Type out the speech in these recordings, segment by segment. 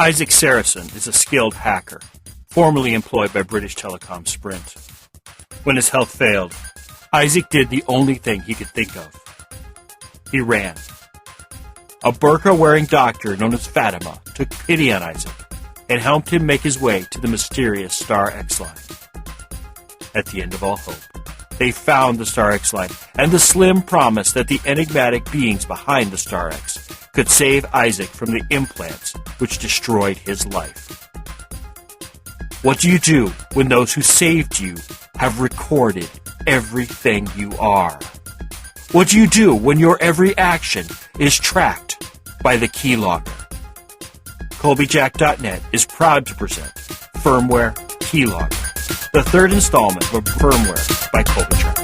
Isaac Sarason is a skilled hacker, formerly employed by British Telecom-Sprint. When his health failed, Isaac did the only thing he could think of. He ran. A burqa-wearing doctor known as Fatima took pity on Isaac and helped him make his way to the mysterious Star X line. At the end of all hope, they found the Star X line and the slim promise that the enigmatic beings behind the Star X could save Isaac from the implants which destroyed his life. What do you do when those who saved you have recorded everything you are? What do you do when your every action is tracked by the Keylogger? Colbyjack.net is proud to present Firmware Keylogger, the third installment of Firmware by Colbytrax.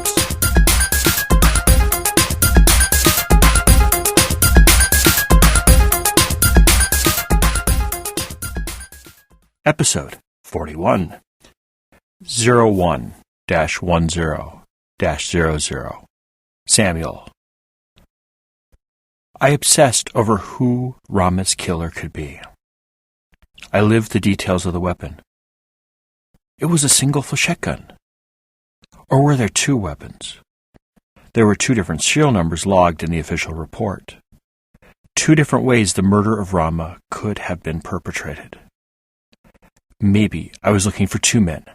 Episode 41 01-10-00 Samuel. I obsessed over who Rama's killer could be. I lived the details of the weapon. It was a single flechette gun. Or were there two weapons? There were two different serial numbers logged in the official report. Two different ways the murder of Rama could have been perpetrated. Maybe I was looking for two men.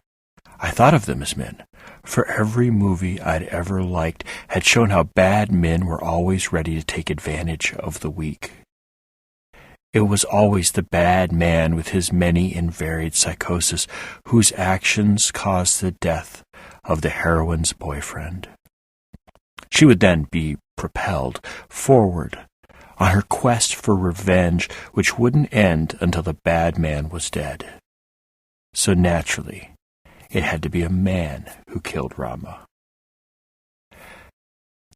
I thought of them as men, for every movie I'd ever liked had shown how bad men were always ready to take advantage of the weak. It was always the bad man with his many and varied psychosis whose actions caused the death of the heroine's boyfriend. She would then be propelled forward on her quest for revenge, which wouldn't end until the bad man was dead. So naturally, it had to be a man who killed Rama.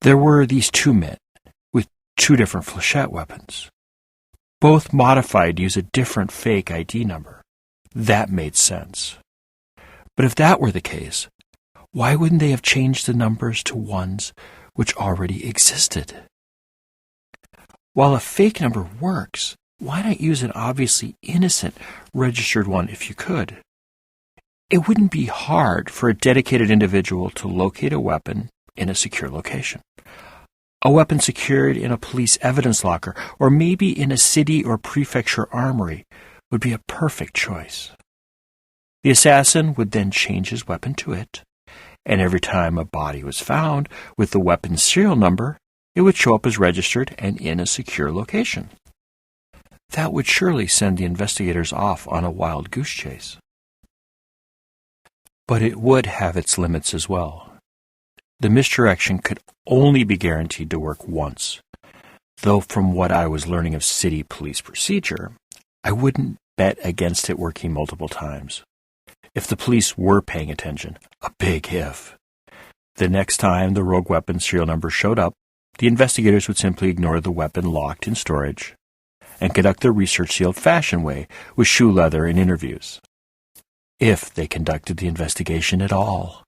There were these two men with two different flechette weapons, both modified to use a different fake ID number. That made sense. But if that were the case, why wouldn't they have changed the numbers to ones which already existed? While a fake number works, why not use an obviously innocent registered one if you could? It wouldn't be hard for a dedicated individual to locate a weapon in a secure location. A weapon secured in a police evidence locker, or maybe in a city or prefecture armory, would be a perfect choice. The assassin would then change his weapon to it, and every time a body was found with the weapon's serial number, it would show up as registered and in a secure location. That would surely send the investigators off on a wild goose chase. But it would have its limits as well. The misdirection could only be guaranteed to work once, though from what I was learning of city police procedure, I wouldn't bet against it working multiple times. If the police were paying attention, a big if. The next time the rogue weapon serial number showed up, the investigators would simply ignore the weapon locked in storage and conduct their research the old-fashioned way with shoe leather and interviews. If they conducted the investigation at all.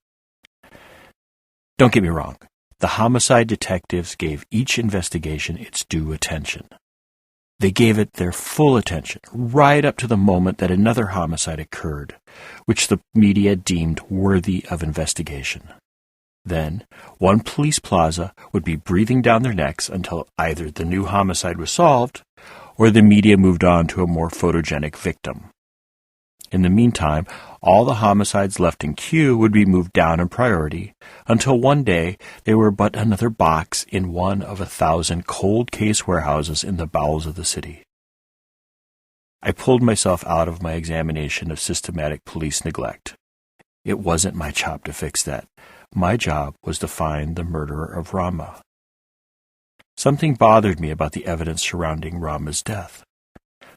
Don't get me wrong, the homicide detectives gave each investigation its due attention. They gave it their full attention, right up to the moment that another homicide occurred, which the media deemed worthy of investigation. Then, one police plaza would be breathing down their necks until either the new homicide was solved, or the media moved on to a more photogenic victim. In the meantime, all the homicides left in queue would be moved down in priority until one day they were but another box in one of 1,000 cold case warehouses in the bowels of the city. I pulled myself out of my examination of systematic police neglect. It wasn't my job to fix that. My job was to find the murderer of Rama. Something bothered me about the evidence surrounding Rama's death.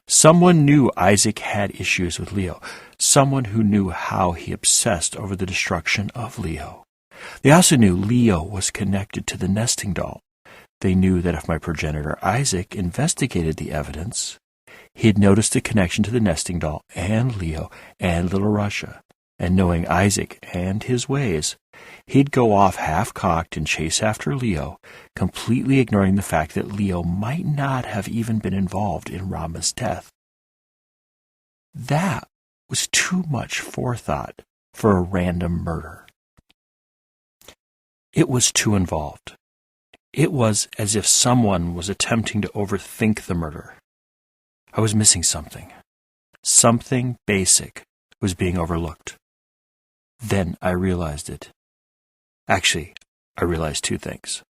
Someone knew Isaac had issues with Leo. Someone who knew how he obsessed over the destruction of Leo. They also knew Leo was connected to the nesting doll. They knew that if my progenitor Isaac investigated the evidence, he'd noticed a connection to the nesting doll and Leo and Little Russia. And knowing Isaac and his ways, he'd go off half-cocked and chase after Leo, completely ignoring the fact that Leo might not have even been involved in Rama's death. That was too much forethought for a random murder. It was too involved. It was as if someone was attempting to overthink the murder. I was missing something. Something basic was being overlooked. Then I realized it. Actually, I realized two things.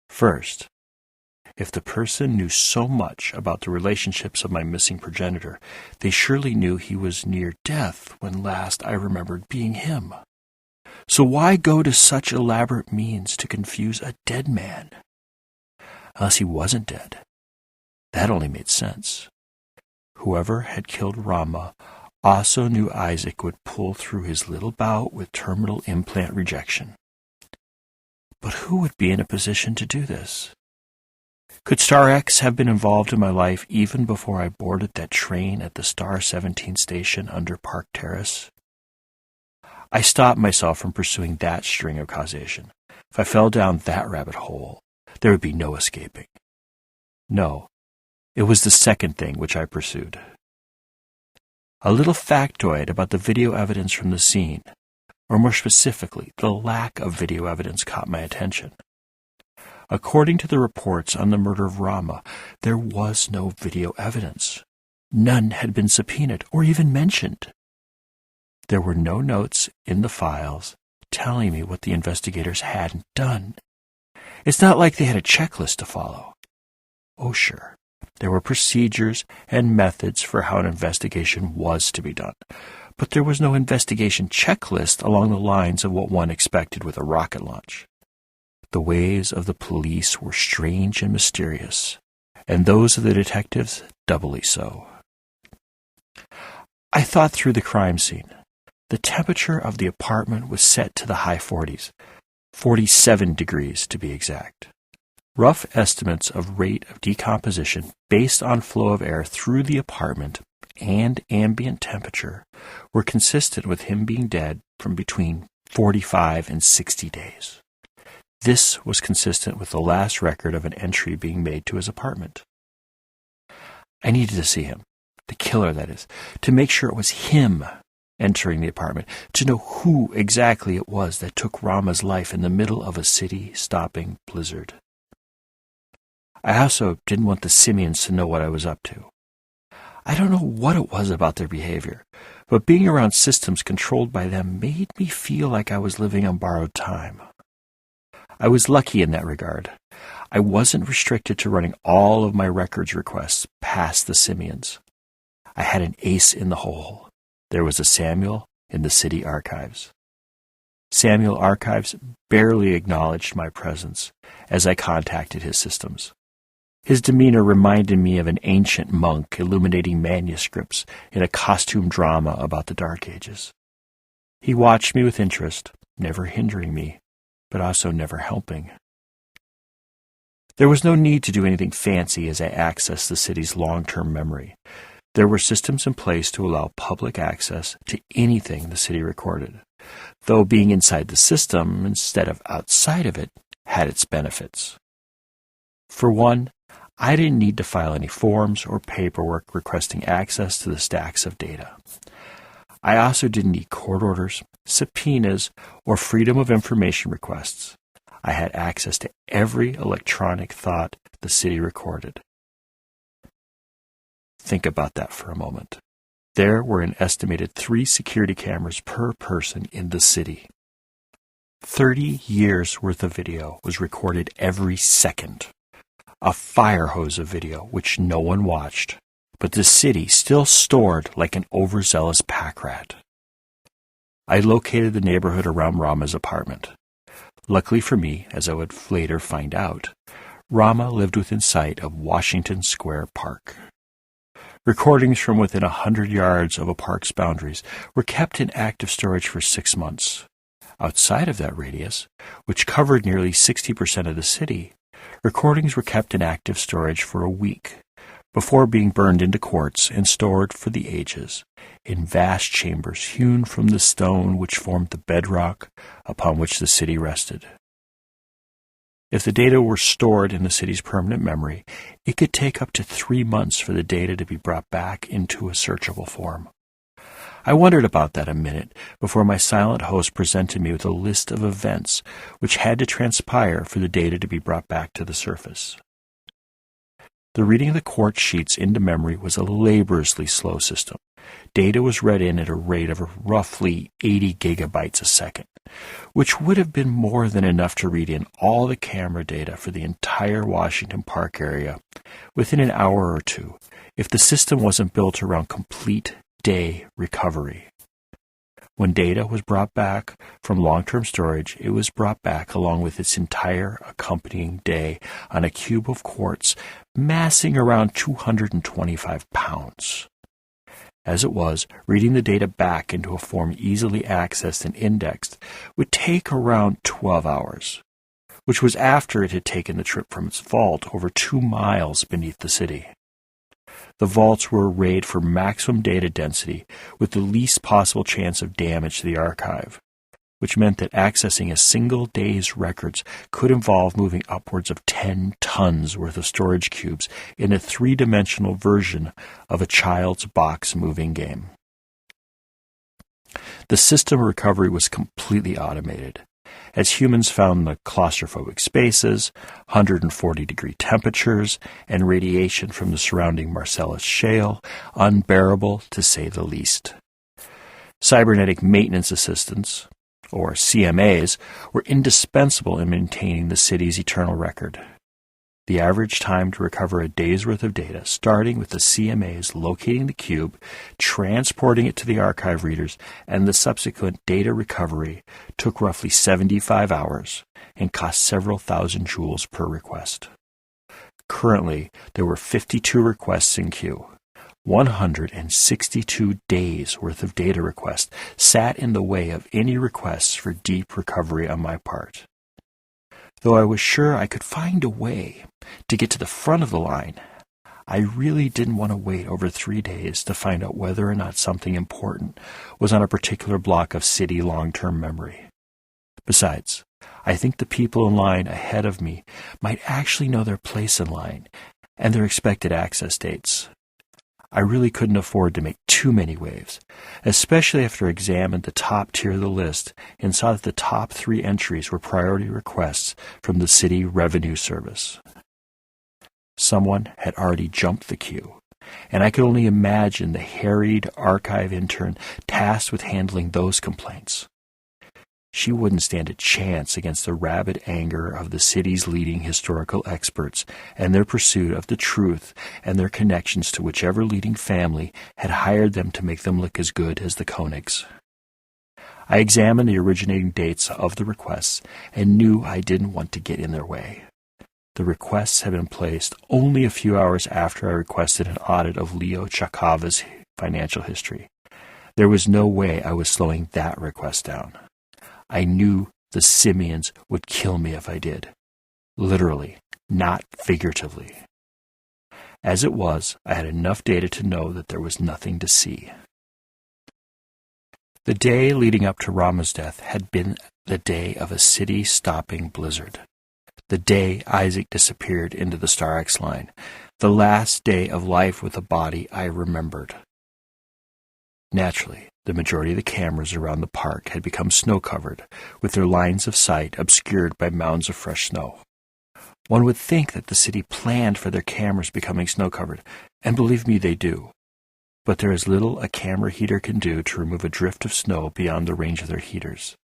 First, if the person knew so much about the relationships of my missing progenitor, they surely knew he was near death when last I remembered being him. So why go to such elaborate means to confuse a dead man? Unless he wasn't dead. That only made sense. Whoever had killed Rama also knew Isaac would pull through his little bout with terminal implant rejection. But who would be in a position to do this? Could Star X have been involved in my life even before I boarded that train at the Star 17 station under Park Terrace? I stopped myself from pursuing that string of causation. If I fell down that rabbit hole, there would be no escaping. No, it was the second thing which I pursued. A little factoid about the video evidence from the scene, or more specifically, the lack of video evidence caught my attention. According to the reports on the murder of Rama, there was no video evidence. None had been subpoenaed or even mentioned. There were no notes in the files telling me what the investigators hadn't done. It's not like they had a checklist to follow. Oh, sure, there were procedures and methods for how an investigation was to be done, but there was no investigation checklist along the lines of what one expected with a rocket launch. The ways of the police were strange and mysterious, and those of the detectives doubly so. I thought through the crime scene. The temperature of the apartment was set to the high 40s, 47 degrees to be exact. Rough estimates of rate of decomposition based on flow of air through the apartment and ambient temperature were consistent with him being dead from between 45 and 60 days. This was consistent with the last record of an entry being made to his apartment. I needed to see him, the killer that is, to make sure it was him entering the apartment, to know who exactly it was that took Rama's life in the middle of a city-stopping blizzard. I also didn't want the simians to know what I was up to. I don't know what it was about their behavior, but being around systems controlled by them made me feel like I was living on borrowed time. I was lucky in that regard. I wasn't restricted to running all of my records requests past the simians. I had an ace in the hole. There was a Samuel in the city archives. Samuel Archives barely acknowledged my presence as I contacted his systems. His demeanor reminded me of an ancient monk illuminating manuscripts in a costume drama about the Dark Ages. He watched me with interest, never hindering me, but also never helping. There was no need to do anything fancy as I accessed the city's long-term memory. There were systems in place to allow public access to anything the city recorded, though being inside the system instead of outside of it had its benefits. For one, I didn't need to file any forms or paperwork requesting access to the stacks of data. I also didn't need court orders, subpoenas, or freedom of information requests. I had access to every electronic thought the city recorded. Think about that for a moment. There were an estimated 3 security cameras per person in the city. 30 years worth of video was recorded every second. A fire hose of video which no one watched, but the city still stored like an overzealous pack rat. I located the neighborhood around Rama's apartment. Luckily for me, as I would later find out, Rama lived within sight of Washington Square Park. Recordings from within 100 yards of a park's boundaries were kept in active storage for 6 months. Outside of that radius, which covered nearly 60% of the city, recordings were kept in active storage for a week, before being burned into quartz and stored for the ages, in vast chambers hewn from the stone which formed the bedrock upon which the city rested. If the data were stored in the city's permanent memory, it could take up to 3 months for the data to be brought back into a searchable form. I wondered about that a minute before my silent host presented me with a list of events which had to transpire for the data to be brought back to the surface. The reading of the quartz sheets into memory was a laboriously slow system. Data was read in at a rate of roughly 80 gigabytes a second, which would have been more than enough to read in all the camera data for the entire Washington Park area within an hour or two if the system wasn't built around complete day recovery. When data was brought back from long-term storage, it was brought back along with its entire accompanying day on a cube of quartz massing around 225 pounds. As it was, reading the data back into a form easily accessed and indexed would take around 12 hours, which was after it had taken the trip from its vault over 2 miles beneath the city. The vaults were arrayed for maximum data density with the least possible chance of damage to the archive, which meant that accessing a single day's records could involve moving upwards of 10 tons worth of storage cubes in a 3-dimensional version of a child's box moving game. The system of recovery was completely automated, as humans found the claustrophobic spaces, 140-degree temperatures, and radiation from the surrounding Marcellus Shale unbearable to say the least. Cybernetic maintenance assistants, or CMAs, were indispensable in maintaining the city's eternal record. The average time to recover a day's worth of data, starting with the CMAs locating the cube, transporting it to the archive readers, and the subsequent data recovery, took roughly 75 hours and cost several thousand joules per request. Currently, there were 52 requests in queue. 162 days' worth of data requests sat in the way of any requests for deep recovery on my part. Though I was sure I could find a way to get to the front of the line, I really didn't want to wait over 3 days to find out whether or not something important was on a particular block of city long-term memory. Besides, I think the people in line ahead of me might actually know their place in line and their expected access dates. I really couldn't afford to make too many waves, especially after I examined the top tier of the list and saw that the top 3 entries were priority requests from the City Revenue Service. Someone had already jumped the queue, and I could only imagine the harried archive intern tasked with handling those complaints. She wouldn't stand a chance against the rabid anger of the city's leading historical experts and their pursuit of the truth and their connections to whichever leading family had hired them to make them look as good as the Koenigs. I examined the originating dates of the requests and knew I didn't want to get in their way. The requests had been placed only a few hours after I requested an audit of Leo Chakava's financial history. There was no way I was slowing that request down. I knew the simians would kill me if I did. Literally, not figuratively. As it was, I had enough data to know that there was nothing to see. The day leading up to Rama's death had been the day of a city-stopping blizzard. The day Isaac disappeared into the Star X line. The last day of life with a body I remembered. Naturally, the majority of the cameras around the park had become snow-covered, with their lines of sight obscured by mounds of fresh snow. One would think that the city planned for their cameras becoming snow-covered, and believe me, they do. But there is little a camera heater can do to remove a drift of snow beyond the range of their heaters.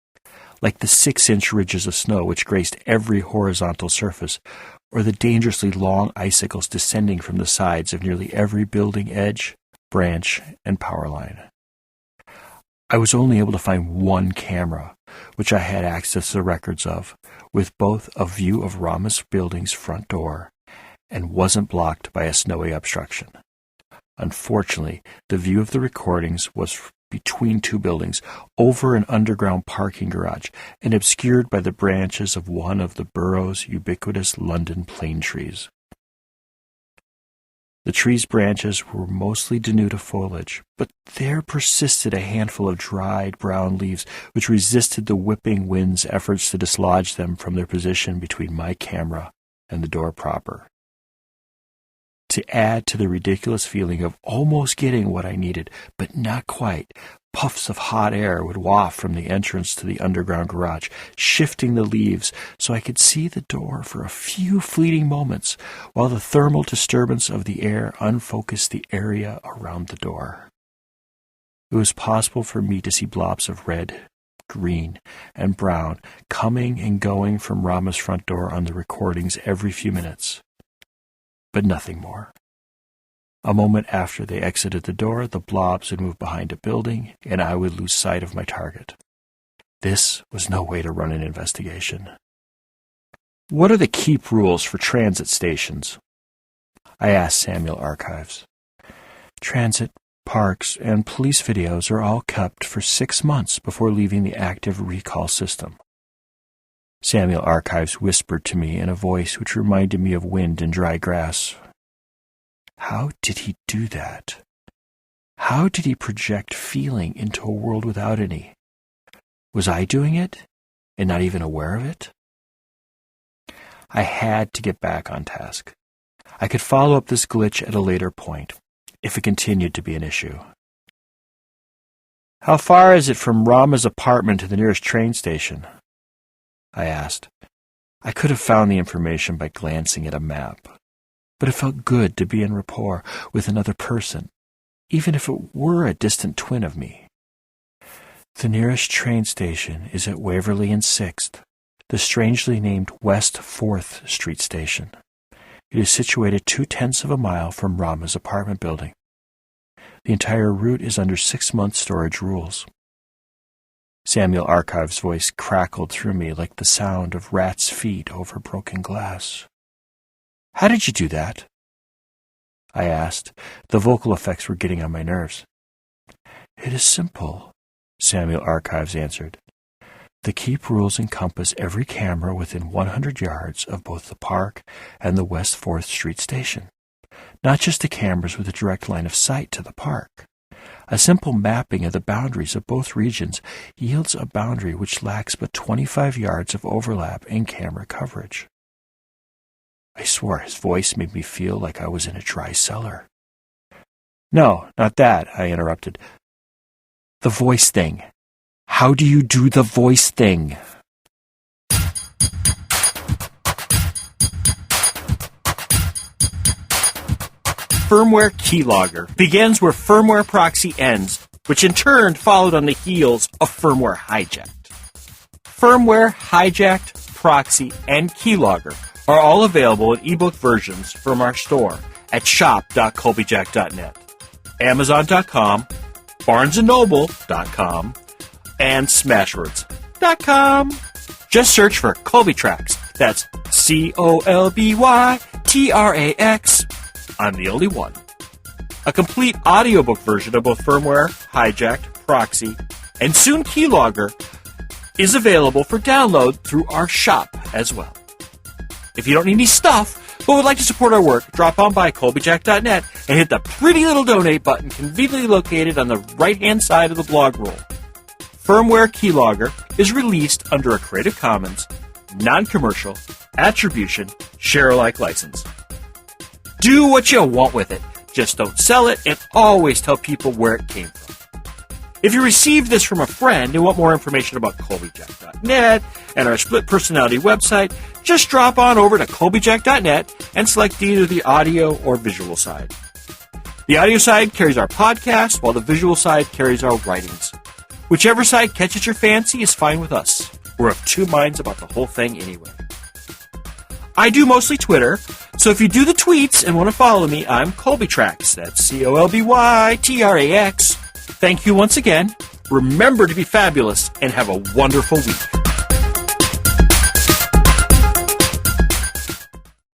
Like the 6-inch ridges of snow which graced every horizontal surface, or the dangerously long icicles descending from the sides of nearly every building edge, branch, and power line. I was only able to find one camera, which I had access to the records of, with both a view of Rama's building's front door and wasn't blocked by a snowy obstruction. Unfortunately, the view of the recordings was between 2 buildings, over an underground parking garage, and obscured by the branches of one of the borough's ubiquitous London plane trees. The tree's branches were mostly denuded of foliage, but there persisted a handful of dried brown leaves which resisted the whipping wind's efforts to dislodge them from their position between my camera and the door proper. To add to the ridiculous feeling of almost getting what I needed, but not quite, Puffs of hot air would waft from the entrance to the underground garage, shifting the leaves so I could see the door for a few fleeting moments while the thermal disturbance of the air unfocused the area around the door. It was possible for me to see blobs of red, green, and brown coming and going from Rama's front door on the recordings every few minutes. But nothing more. A moment after they exited the door, the blobs would move behind a building, and I would lose sight of my target. This was no way to run an investigation. What are the keep rules for transit stations? I asked Samuel Archives. Transit, parks, and police videos are all kept for 6 months before leaving the active recall system. Samuel Archives whispered to me in a voice which reminded me of wind and dry grass. How did he do that? How did he project feeling into a world without any? Was I doing it, and not even aware of it? I had to get back on task. I could follow up this glitch at a later point, if it continued to be an issue. How far is it from Rama's apartment to the nearest train station? I asked. I could have found the information by glancing at a map, but it felt good to be in rapport with another person, even if it were a distant twin of me. The nearest train station is at Waverly and 6th, the strangely named West 4th Street station. It is situated 0.2 of a mile from Rama's apartment building. The entire route is under 6-month storage rules. Samuel Archives' voice crackled through me like the sound of rats' feet over broken glass. How did you do that? I asked. The vocal effects were getting on my nerves. It is simple, Samuel Archives answered. The keep rules encompass every camera within 100 yards of both the park and the West 4th Street station, not just the cameras with a direct line of sight to the park. A simple mapping of the boundaries of both regions yields a boundary which lacks but 25 yards of overlap in camera coverage. I swore his voice made me feel like I was in a dry cellar. No, not that, I interrupted. The voice thing. How do you do the voice thing? Firmware Keylogger begins where Firmware Proxy ends, which in turn followed on the heels of Firmware Hijacked. Firmware Hijacked, Proxy, and Keylogger are all available in ebook versions from our store at shop.Colbyjack.net, Amazon.com, BarnesandNoble.com, and Smashwords.com. Just search for Colbytrax. That's Colbytrax. I'm the only one. A complete audiobook version of both Firmware, Hijacked, Proxy, and soon Keylogger is available for download through our shop as well. If you don't need any stuff, but would like to support our work, drop on by Colbyjack.net and hit the pretty little donate button conveniently located on the right-hand side of the blog roll. Firmware Keylogger is released under a Creative Commons, non-commercial, attribution, share-alike license. Do what you want with it. Just don't sell it, and always tell people where it came from. If you received this from a friend and want more information about Colbyjack.net and our split personality website, just drop on over to Colbyjack.net and select either the audio or visual side. The audio side carries our podcast, while the visual side carries our writings. Whichever side catches your fancy is fine with us. We're of two minds about the whole thing anyway. I do mostly Twitter, so if you do the tweets and want to follow me, I'm Colbytrax. That's Colbytrax. Thank you once again. Remember to be fabulous and have a wonderful week.